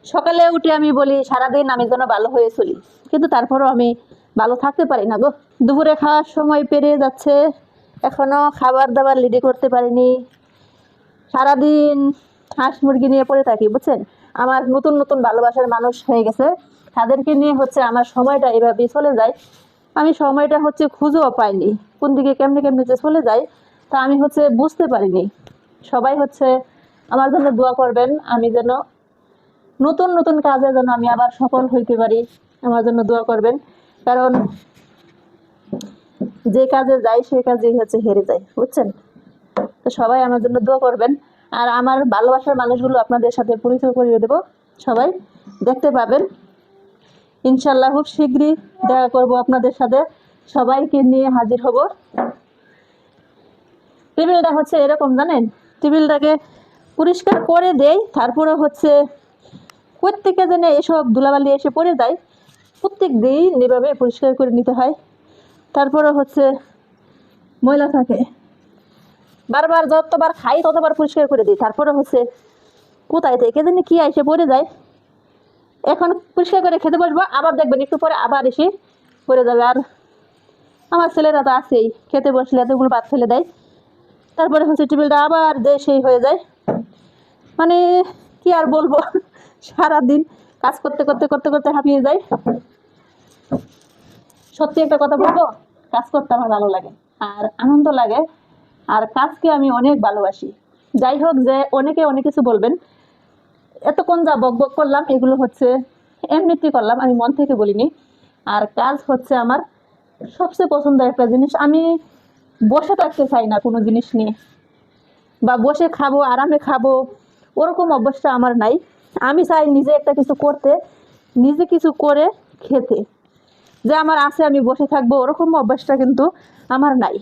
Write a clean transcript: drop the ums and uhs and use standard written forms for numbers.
সকালে উঠে আমি বলি সারাদিন আমি যেন ভালো হয়ে চলি, কিন্তু তারপরও আমি ভালো থাকতে পারি না গো। দুপুরে খাওয়ার সময় পেরিয়ে যাচ্ছে, এখনো খাবার দাবার রেডি করতে পারিনি। সারাদিন হাঁস মুরগি নিয়ে পড়ে থাকি, বুঝছেন। আমার নতুন নতুন ভালোবাসার মানুষ হয়ে গেছে, তাদেরকে নিয়ে হচ্ছে আমার সময়টা এভাবেই চলে যায়। আমি সময়টা হচ্ছে খুঁজেও পাইনি, কোন দিকে কেমনে কেমনে যে চলে যায় তা আমি হচ্ছে বুঝতে পারিনি। সবাই হচ্ছে আমার জন্য দোয়া করবেন, আমি যেন নতুন নতুন কাজে যেন আমি আবার সফল হইতে পারি। আমার জন্য দোয়া করবেন, কারণ যে কাজে যাই সেই কাজেই হচ্ছে হেরে যায়, বুঝছেন। তো সবাই আমার জন্য দোয়া করবেন। আর আমার ভালোবাসার মানুষগুলো আপনাদের সাথে পরিচয় করিয়ে দেব, সবাই দেখতে পাবেন ইনশাল্লাহ। খুব শীঘ্রই দেখা করব আপনাদের সাথে, সবাইকে নিয়ে হাজির হব। টেবিলটা হচ্ছে এরকম জানেন, টেবিলটাকে পরিষ্কার করে দেই, তারপরে হচ্ছে প্রত্যেকে যেন এসব ধুলাবালি এসে পড়ে যায়, প্রত্যেক দিন এভাবে পরিষ্কার করে নিতে হয়। তারপরে হচ্ছে ময়লা থাকে, বারবার যতবার খাই ততবার পরিষ্কার করে দিই, তারপরে হচ্ছে কোথায় থেকে যেন কি এসে পড়ে যায়। এখন পরিষ্কার করে খেতে বসবো, আবার দেখবেন একটু পরে আবার এসে পড়ে যাবে। আর আমার ছেলেরা তো আছেই, খেতে বসলে এতগুলো ভাত ফেলে দেয়, তারপরে হচ্ছে টেবিলটা আবার যে সেই হয়ে যায়। মানে কি আর বলবো, সারাদিন কাজ করতে করতে করতে করতে হাঁপিয়ে যায়। সত্যি একটা কথা বলবো, কাজ করতে আমার ভালো লাগে আর আনন্দ লাগে, আর কাজকে আমি অনেক ভালোবাসি। যাই হোক, যে অনেকে অনেক কিছু বলবেন, এতক্ষণ যা বক বক করলাম এগুলো হচ্ছে এমনিতে করলাম, আমি মন থেকে বলিনি। আর কাজ হচ্ছে আমার সবচেয়ে পছন্দের একটা জিনিস। আমি বসে থাকতে চাই না কোনো জিনিস নিয়ে, বা বসে খাবো আরামে খাবো ওরকম অভ্যাসটা আমার নাই। আমি চাই নিজে একটা কিছু করতে, নিজে কিছু করে খেতে। যে আমার আছে আমি বসে থাকবো ওরকম অভ্যাসটা কিন্তু আমার নাই।